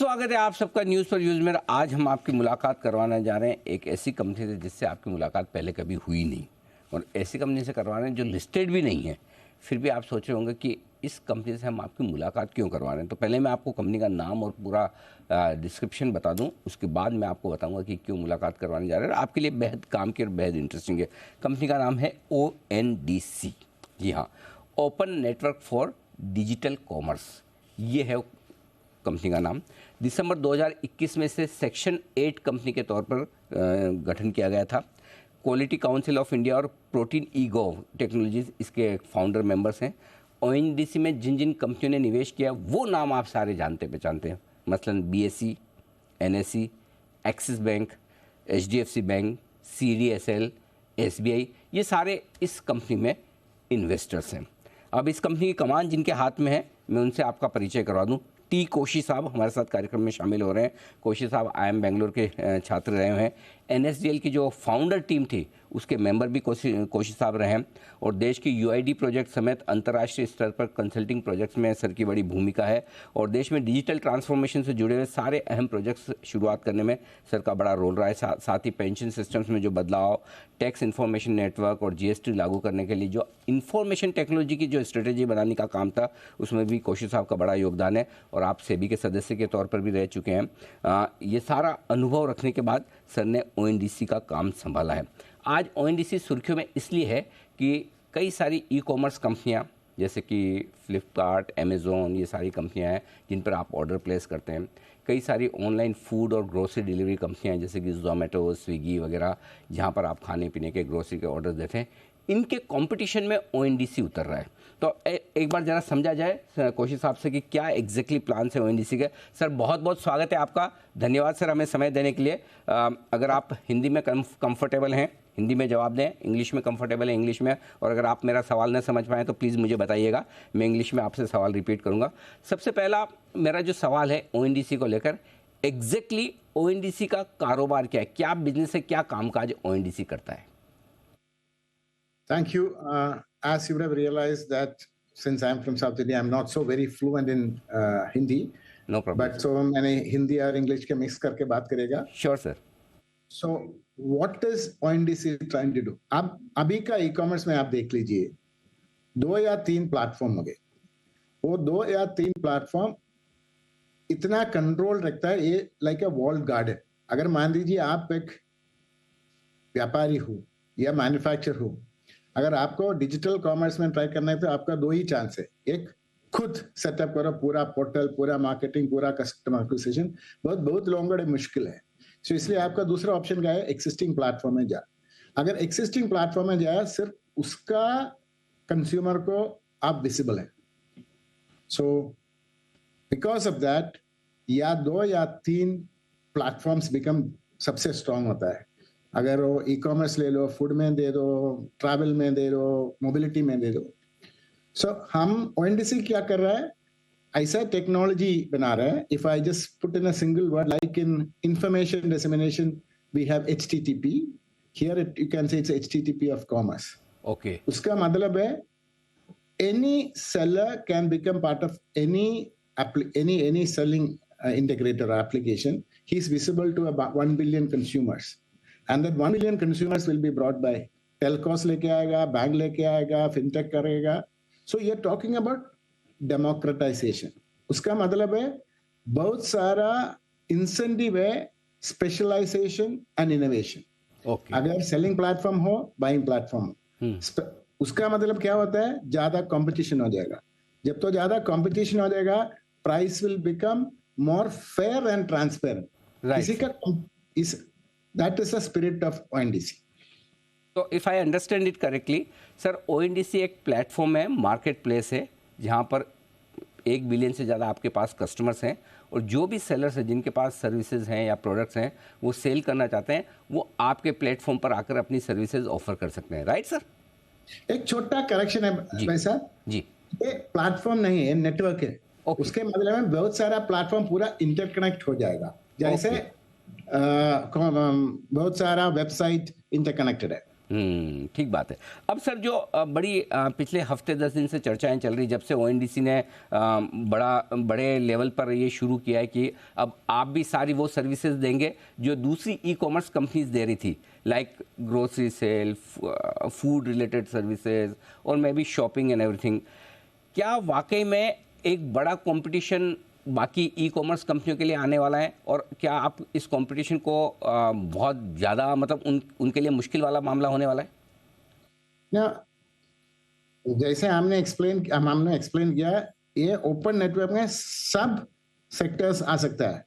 स्वागत है आप सबका न्यूज़ पर यूज़ में। आज हम आपकी मुलाकात करवाने जा रहे हैं एक ऐसी कंपनी से जिससे आपकी मुलाकात पहले कभी हुई नहीं, और ऐसी कंपनी से करवा रहे हैं जो लिस्टेड भी नहीं है। फिर भी आप सोच रहे होंगे कि इस कंपनी से हम आपकी मुलाकात क्यों करवा रहे हैं। तो पहले मैं आपको कंपनी का नाम और पूरा डिस्क्रिप्शन बता दूं, उसके बाद मैं आपको बताऊंगा कि क्यों मुलाकात करवाने जा रहे हैं। आपके लिए बेहद काम की और बेहद इंटरेस्टिंग है। कंपनी का नाम है ONDC। जी हाँ, open network for digital commerce, ये है कंपनी का नाम। दिसंबर 2021 में से सेक्शन 8 कंपनी के तौर पर गठन किया गया था। क्वालिटी काउंसिल ऑफ इंडिया और प्रोटीन ईगोव टेक्नोलॉजीज इसके फाउंडर मेंबर्स हैं। ONDC में जिन जिन कंपनियों ने निवेश किया वो नाम आप सारे जानते पहचानते हैं, मसलन BSE, NSE, axis bank, HDFC bank, CDSL, SBI, ये सारे इस कंपनी में इन्वेस्टर्स हैं। अब इस कंपनी की कमान जिनके हाथ में है, मैं उनसे आपका परिचय करवा दूं। टी कोशी साहब हमारे साथ कार्यक्रम में शामिल हो रहे हैं। कोशी साहब IIM बेंगलोर के छात्र रहे हैं। NSDL की जो फाउंडर टीम थी उसके मेंबर भी कोशी साहब रहे हैं, और देश की UID प्रोजेक्ट समेत अंतर्राष्ट्रीय स्तर पर कंसल्टिंग प्रोजेक्ट्स में सर की बड़ी भूमिका है, और देश में डिजिटल ट्रांसफॉर्मेशन से जुड़े हुए सारे अहम प्रोजेक्ट्स शुरुआत करने में सर का बड़ा रोल रहा है। साथ ही पेंशन सिस्टम्स में जो बदलाव, टैक्स इन्फॉर्मेशन नेटवर्क और GST लागू करने के लिए जो इंफॉर्मेशन टेक्नोलॉजी की जो स्ट्रेटेजी बनाने का काम था, उसमें भी कोशी साहब का बड़ा योगदान है, और आप सेबी के सदस्य के तौर पर भी रह चुके हैं। ये सारा अनुभव रखने के बाद सर ने ONDC का काम संभाला है। आज ONDC सुर्खियों में इसलिए है कि कई सारी ई-कॉमर्स कंपनियां जैसे कि फ्लिपकार्ट, अमेज़ॉन, ये सारी कंपनियां हैं जिन पर आप ऑर्डर प्लेस करते हैं। कई सारी ऑनलाइन फूड और ग्रोसरी डिलीवरी कंपनियां हैं जैसे कि जोमेटो, स्विगी वगैरह, जहां पर आप खाने पीने के ग्रोसरी के ऑर्डर देते हैं। इनके कंपटीशन में ONDC उतर रहा है। तो एक बार ज़रा समझा जाए कोशी साहब से कि क्या एग्जैक्टली प्लान है ONDC के। सर बहुत बहुत स्वागत है आपका, धन्यवाद सर हमें समय देने के लिए। अगर आप हिंदी में कंफर्टेबल हैं हिंदी में जवाब दें, इंग्लिश में कंफर्टेबल है इंग्लिश में, और अगर आप मेरा सवाल न समझ पाएँ तो प्लीज़ मुझे बताइएगा, मैं इंग्लिश में आपसे सवाल रिपीट करूँगा। सबसे पहला मेरा जो सवाल है ONDC को लेकर, एग्जैक्टली ONDC का कारोबार क्या है, क्या बिजनेस है, क्या कामकाज ONDC करता है? Thank you. As you would have realized that since I'm from South India, I'm not so very fluent in Hindi. No problem. But so मैंने हिंदी और इंग्लिश के मिक्स करके बात करेगा. Sure sir. So what is ONDC trying to do? अब अभी का e-commerce में आप देख लीजिए, 2 या 3 प्लेटफॉर्म हो गए. वो 2 या 3 प्लेटफॉर्म इतना कंट्रोल रखता है, ये लाइक अ वॉल्ड गार्डन. अगर मान लीजिए आप एक व्यापारी हो या मैन्युफैक्चरर हो, अगर आपको डिजिटल कॉमर्स में ट्राई करना है तो आपका 2 ही चांस है. एक, खुद सेटअप करो पूरा पोर्टल, पूरा मार्केटिंग, पूरा कस्टमर एक्विजिशन. बहुत लोगों को मुश्किल है. सो इसलिए आपका दूसरा ऑप्शन क्या है, एक्सिस्टिंग प्लेटफॉर्म में जा. अगर एक्सिस्टिंग प्लेटफॉर्म में जाए, सिर्फ उसका कंज्यूमर को आप विजिबल है. सो बिकॉज ऑफ दैट, या 2 या 3 प्लेटफॉर्म्स बिकम सबसे स्ट्रांग होता है. अगर वो ई-कॉमर्स ले लो, फूड में दे दो, ट्रैवल में दे दो, मोबिलिटी में दे दो. सो हम ONDC क्या कर रहा है, ऐसा टेक्नोलॉजी बना रहा है. If I just put in a single word, like in information dissemination we have HTTP. Here you can say it's HTTP of commerce. Okay, उसका मतलब है any seller can become part of any selling integrator application. He is visible to about 1 billion consumers. And that 1 billion consumers will be brought by telcos लेके आएगा, bank लेके आएगा, fintech करेगा. So you're talking about democratization. उसका मतलब है बहुत सारा incentive है, specialization and innovation. Okay. अगर selling platform हो, buying platform हो, उसका मतलब क्या होता है, ज्यादा competition हो जाएगा. जब तो ज्यादा competition हो जाएगा, price will become more fair and transparent. Right. किसी का that is the spirit of ONDC. तो if I understand it correctly sir, ONDC एक प्लेटफॉर्म है, मार्केट प्लेस है, जहाँ पर 1 बिलियन से ज़्यादा आपके पास कस्टमर्स हैं, और जो भी सेलर्स हैं जिनके पास सर्विसेज हैं या प्रोडक्ट्स हैं वो सेल करना चाहते हैं, वो आपके प्लेटफॉर्म पर आकर अपनी सर्विसेज ऑफर कर सकते हैं. Right sir? एक छोटा करेक्शन है भाई साहब जी, ये प्लेटफॉर्म नहीं है, नेटवर्क है. उसके मतलब में बहुत सारा प्लेटफॉर्म पूरा इंटरकनेक्ट हो जाएगा. जैसे बहुत सारा वेबसाइट इंटरकनेक्टेड है, ठीक बात है। अब सर जो बड़ी पिछले हफ्ते 10 दिन से चर्चाएं चल रही, जब से ओएनडीसी ने बड़े लेवल पर ये शुरू किया है कि अब आप भी सारी वो सर्विसेज देंगे जो दूसरी ई कॉमर्स कंपनीज दे रही थी, like grocery sale, food related services और maybe shopping and everything. क्या वाकई में एक बड़ा कंपटीशन बाकी ई कॉमर्स कंपनियों के लिए आने वाला है, और क्या आप इस कंपटीशन को बहुत ज़्यादा मतलब उनके लिए मुश्किल वाला मामला होने वाला है? ना, जैसे हमने एक्सप्लेन किया, ये ओपन नेटवर्क में सब सेक्टर्स आ सकता है।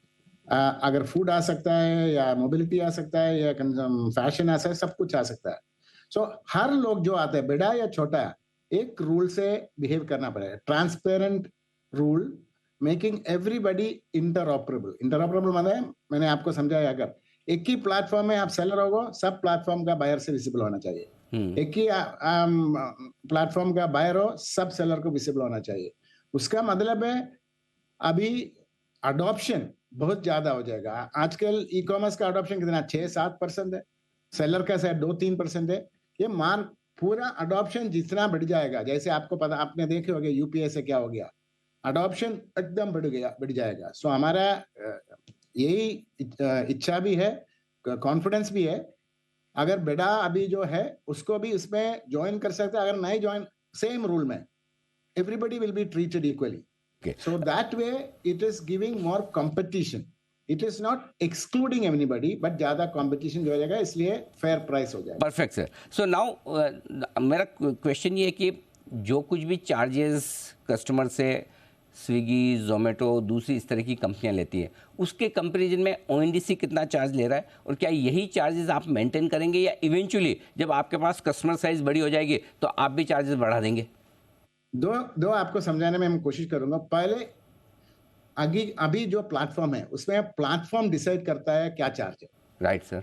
अगर फूड आ सकता है या मोबिलिटी आ सकता है या फैशन आ सकता है, सब कुछ आ सकता है। सो हर लोग जो आते हैं, बड़ा या छोटा, एक रूल से बिहेव करना पड़ेगा। Transparent rule, making everybody interoperable मतलब मैंने आपको समझाया, अगर एक ही प्लेटफॉर्म में आप सेलर होगा, सब प्लेटफॉर्म का बायर से विजिबल होना चाहिए। एक ही प्लेटफॉर्म का बायर हो, सब सेलर को विजिबल होना चाहिए। उसका मतलब है अभी अडॉप्शन बहुत ज्यादा हो जाएगा। आजकल ई कॉमर्स का अडॉप्शन कितना 6-7% है, सेलर का शायद 2-3% है। ये मान पूरा अडॉप्शन जितना बढ़ जाएगा, जैसे आपको पता, आपने देखे होंगे यूपीए से क्या हो गया, अडॉप्शन एकदम बढ़ जाएगा। सो हमारा यही इच्छा भी है, कॉन्फिडेंस भी है। अगर बेटा अभी जो है उसको भी इसमें ज्वाइन कर सकते हैं, अगर नहीं ज्वाइन, सेम रूल में everybody will be treated equally. Okay. So that way it is giving more competition. It is not excluding anybody, but ज्यादा competition जो हो जाएगा, इसलिए fair price हो जाएगा। Perfect sir. सो नाउ मेरा क्वेश्चन ये है कि जो कुछ भी चार्जेस कस्टमर से स्विगी, जोमेटो, दूसरी इस तरह की कंपनियां लेती है, उसके कंपैरिजन में ओएनडीसी कितना चार्ज ले रहा है, और क्या यही चार्जेस आप मेंटेन करेंगे, या इवेंचुअली जब आपके पास कस्टमर साइज बड़ी हो जाएगी तो आप भी चार्जेस बढ़ा देंगे? दो आपको समझाने में मैं कोशिश करूंगा। पहले अभी जो प्लेटफॉर्म है उसमें प्लेटफॉर्म डिसाइड करता है क्या चार्ज है। Right sir.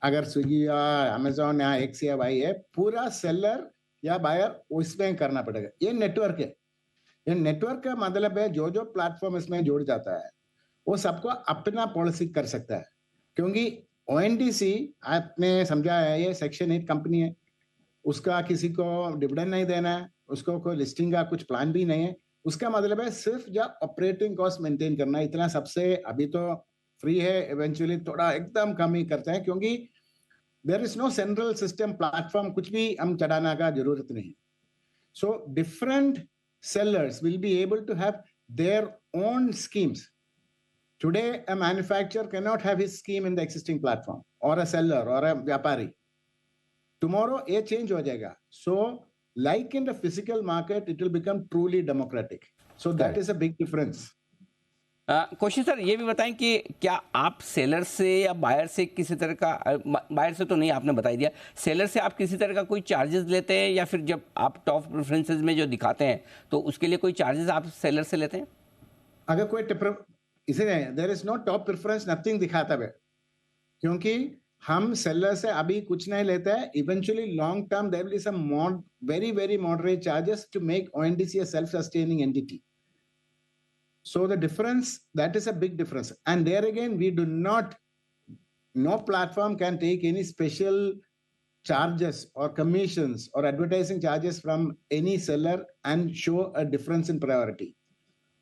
अगर स्विगी या अमेजोन या एक्स या वाई है, पूरा सेलर या बायर उसमें करना पड़ेगा। ये नेटवर्क है। ये नेटवर्क का मतलब है जो जो प्लेटफॉर्म इसमें जुड़ जाता है वो सबको अपना पॉलिसी कर सकता है, क्योंकि ओएनडीसी आपने समझा है, ये सेक्शन 8 कंपनी है, उसका किसी को डिविडेंड नहीं देना है, उसको कोई लिस्टिंग का कुछ प्लान भी नहीं है। उसका मतलब है सिर्फ जो ऑपरेटिंग कॉस्ट मेंटेन करना, इतना सबसे अभी तो फ्री है, इवेंचुअली थोड़ा एकदम कम ही करते हैं, क्योंकि there is no central system platform, कुछ भी हम चढ़ाने का जरूरत नहीं। So different sellers will be able to have their own schemes. Today a manufacturer cannot have his scheme in the existing platform, or a seller or a vyapari. Tomorrow ये change हो जाएगा. So like in the physical market, it will become truly democratic. So that is a big difference. Question sir ये भी बताएं कि क्या आप seller से या बायर से किसी तरह का, बायर से तो नहीं आपने बता दिया, सेलर से आप किसी तरह का कोई चार्जेस लेते हैं, या फिर जब आप टॉप प्रेफरेंसेस में जो दिखाते हैं तो उसके लिए कोई चार्जेस आप सेलर से लेते हैं? अगर कोई इसे there is no top preference, nothing दिखाता है, क्योंकि हम सेलर से अभी कुछ नहीं लेते हैं। Eventually long term there will be some very very moderate charges to make ONDC a self sustaining entity. So the difference, that is a big difference. And there again, we do not, no platform can take any special charges or commissions or advertising charges from any seller and show a difference in priority.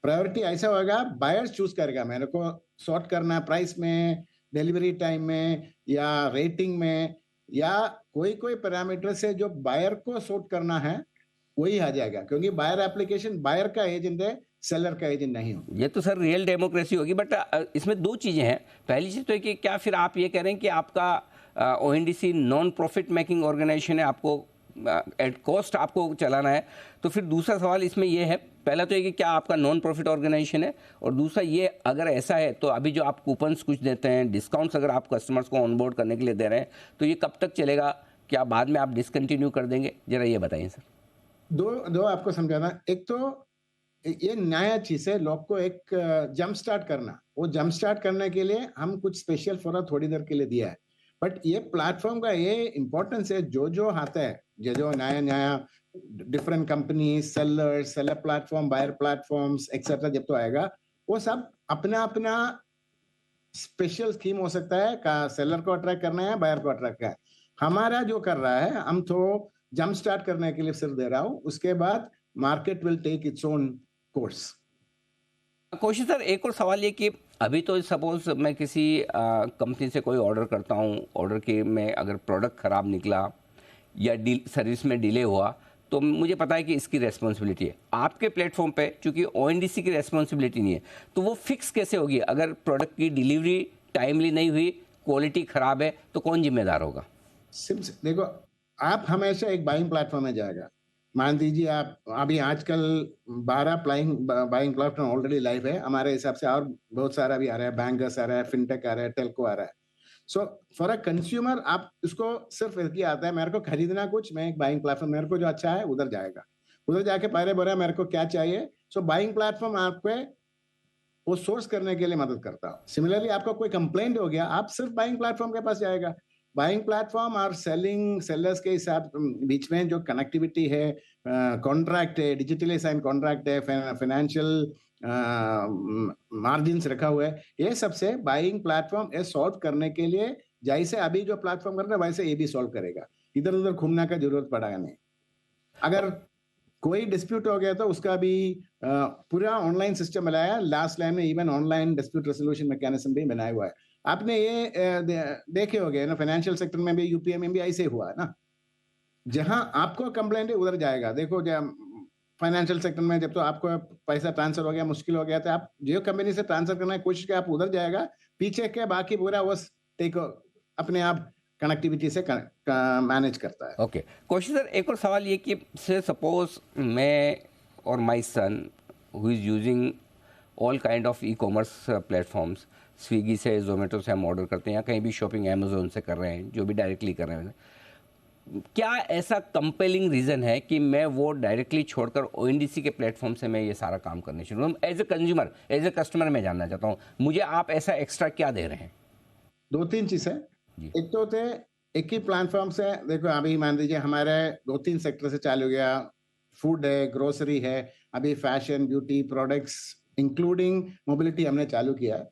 Priority ऐसा होगा, buyers choose करेगा, मेरे को sort करना है price में, delivery time में, या रेटिंग में, या कोई पैरामीटर से जो बायर को सॉर्ट करना है वही आ जाएगा, क्योंकि बायर एप्लीकेशन बायर का एजेंट है, सेलर का एजेंट नहीं हो। ये तो सर रियल डेमोक्रेसी होगी, बट इसमें दो चीज़ें हैं। पहली चीज़ तो है कि क्या फिर आप ये कह रहे हैं कि आपका ONDC non profit making organisation है, आपको एट कॉस्ट आपको चलाना है, तो फिर दूसरा सवाल इसमें ये है, पहला तो ये कि क्या आपका नॉन प्रॉफिट ऑर्गेनाइजेशन है, और दूसरा ये अगर ऐसा है तो अभी जो आप कूपन्स कुछ देते हैं, डिस्काउंट्स अगर आप कस्टमर्स को ऑनबोर्ड करने के लिए दे रहे हैं, तो ये कब तक चलेगा? क्या बाद में आप डिसकंटिन्यू कर देंगे? जरा ये बताइए सर। दो आपको समझाना। एक तो ये नया चीज है, लोग को एक जंप स्टार्ट करना, वो जंप स्टार्ट करने के लिए हम कुछ स्पेशल फॉर थोड़ी देर के लिए दिया है। बट ये प्लेटफॉर्म का ये इंपॉर्टेंस है, जो आता है, जो नया different company, seller platform, buyer platforms etcetera जब तो आएगा, वो सब अपना स्पेशल स्कीम हो सकता है, का सेलर को अट्रैक्ट करना है, बायर को अट्रैक्ट करना है। हमारा जो कर रहा है, हम तो जंप स्टार्ट करने के लिए सिर्फ दे रहा हूं, उसके बाद market will take its own course. कोशिश सर, एक और सवाल ये कि अभी तो सपोज मैं किसी कंपनी से कोई ऑर्डर करता हूँ, ऑर्डर के में अगर प्रोडक्ट ख़राब निकला या सर्विस में डिले हुआ तो मुझे पता है कि इसकी रेस्पॉन्सिबिलिटी है। आपके प्लेटफॉर्म पे चूंकि ओएनडीसी की रेस्पॉन्सिबिलिटी नहीं है, तो वो फिक्स कैसे होगी? अगर प्रोडक्ट की डिलीवरी टाइमली नहीं हुई, क्वालिटी ख़राब है, तो कौन जिम्मेदार होगा? देखो, आप हमेशा एक बाइंग प्लेटफॉर्म में जाएगा। मान दीजिए आप अभी आजकल 12 बाइंग प्लेटफॉर्म ऑलरेडी लाइव है हमारे हिसाब से, और बहुत सारा भी आ रहा है, बैंकर्स आ रहा है, फिनटेक आ रहा है, टेलको आ रहा है। सो फॉर अ कंज्यूमर, आप इसको सिर्फ एक आता है, मेरे को खरीदना कुछ, मैं एक बाइंग प्लेटफॉर्म, मेरे को जो अच्छा है उधर जाएगा, उधर जाके पहले बोला मेरे को क्या चाहिए। सो बाइंग प्लेटफॉर्म आपको वो सोर्स करने के लिए मदद करता है। सिमिलरली आपको कोई कंप्लेंट हो गया, आप सिर्फ बाइंग प्लेटफॉर्म के पास जाएगा। बाइंग प्लेटफॉर्म और सेलर्स के हिसाब बीच में जो कनेक्टिविटी है, कॉन्ट्रैक्ट है, डिजिटली साइन कॉन्ट्रैक्ट है, फाइनेंशियल मार्जिन रखा हुआ है, ये सबसे बाइंग प्लेटफॉर्म ये सॉल्व करने के लिए, जैसे अभी जो प्लेटफॉर्म कर रहा है वैसे ये भी सॉल्व करेगा, इधर उधर घूमने का जरूरत पड़ेगा नहीं। अगर कोई डिस्प्यूट हो गया तो उसका भी पूरा ऑनलाइन सिस्टम बनाया है। लास्ट लाइन में even online dispute resolution mechanism भी बनाया हुआ है। आपने ये देखे होंगे ना, फाइनेंशियल सेक्टर में भी, यूपीए में भी ऐसे हुआ है ना, जहां आपको कंप्लेंट है उधर जाएगा। देखो, फाइनेंशियल सेक्टर में जब तो आपको पैसा ट्रांसफर हो गया, मुश्किल हो गया, तो आप जो कंपनी से ट्रांसफर करने की कोशिश किया, आप उधर जाएगा, पीछे के बाकी पूरा वो टेक अपने आप कनेक्टिविटी से मैनेज करता है। ओके कोशिश सर, एक और सवाल ये कि से सपोज मैं और my son who is using all kind of e commerce platforms, Swiggy से, जोमेटो से हम ऑर्डर करते हैं, या कहीं भी शॉपिंग अमेजोन से कर रहे हैं, जो भी डायरेक्टली कर रहे हैं, क्या ऐसा कंपेलिंग रीज़न है कि मैं वो डायरेक्टली छोड़कर ओएनडीसी के प्लेटफॉर्म से मैं ये सारा काम करने शुरू करूँ? As a consumer, as a customer मैं जानना चाहता हूँ, मुझे आप ऐसा एक्स्ट्रा क्या दे रहे हैं? 2-3 चीज़ें। एक तो थे एक ही प्लेटफॉर्म से, देखो अभी मान लीजिए हमारे 2-3 सेक्टर से चालू हो गया, फूड है, ग्रोसरी है, अभी fashion, beauty products including mobility हमने चालू किया है।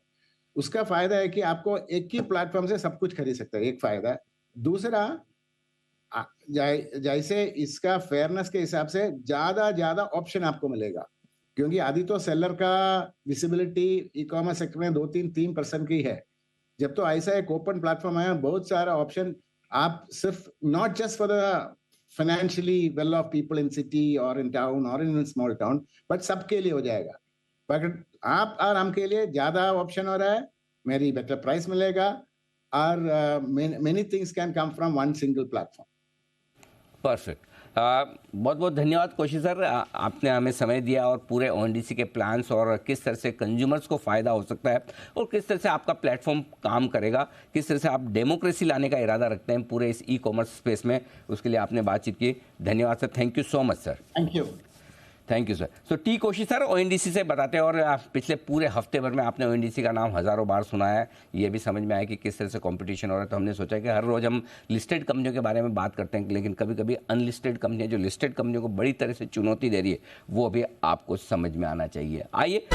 उसका फायदा है कि आपको एक ही प्लेटफॉर्म से सब कुछ खरीद सकते हैं, एक फायदा है। दूसरा, जैसे इसका फेयरनेस के हिसाब से ज्यादा ऑप्शन आपको मिलेगा, क्योंकि आदि तो सेलर का विजिबिलिटी ई कॉमर्स सेक्टर में 2-3% की है। जब तो ऐसा एक ओपन प्लेटफॉर्म है, बहुत सारा ऑप्शन, आप सिर्फ not just for the financially well of people in city और इन टाउन और इन स्मॉल टाउन, बट सबके लिए हो जाएगा। बट आप और हम के लिए ज्यादा ऑप्शन हो रहा है, मेरी बेटर प्राइस मिलेगा, और many things can come from one single platform. Perfect. बहुत बहुत धन्यवाद कोशिश सर, आपने हमें समय दिया और पूरे ओएनडीसी के प्लान्स और किस तरह से कंज्यूमर्स को फ़ायदा हो सकता है और किस तरह से आपका प्लेटफॉर्म काम करेगा, किस तरह से आप डेमोक्रेसी लाने का इरादा रखते हैं पूरे इस ई कॉमर्स स्पेस में, उसके लिए आपने बातचीत की। धन्यवाद sir, thank you so much sir. Thank you sir. So T कोशिश सर ओएनडीसी से बताते हैं, और पिछले पूरे हफ्ते भर में आपने ओएनडीसी का नाम हज़ारों बार सुना है, ये भी समझ में आया कि किस तरह से कंपटीशन हो रहा है। तो हमने सोचा कि हर रोज़ हम लिस्टेड कंपनियों के बारे में बात करते हैं, लेकिन कभी कभी अनलिस्टेड कंपनियां जो लिस्टेड कंपनियों को बड़ी तरह से चुनौती दे रही है, वो अभी आपको समझ में आना चाहिए। आइए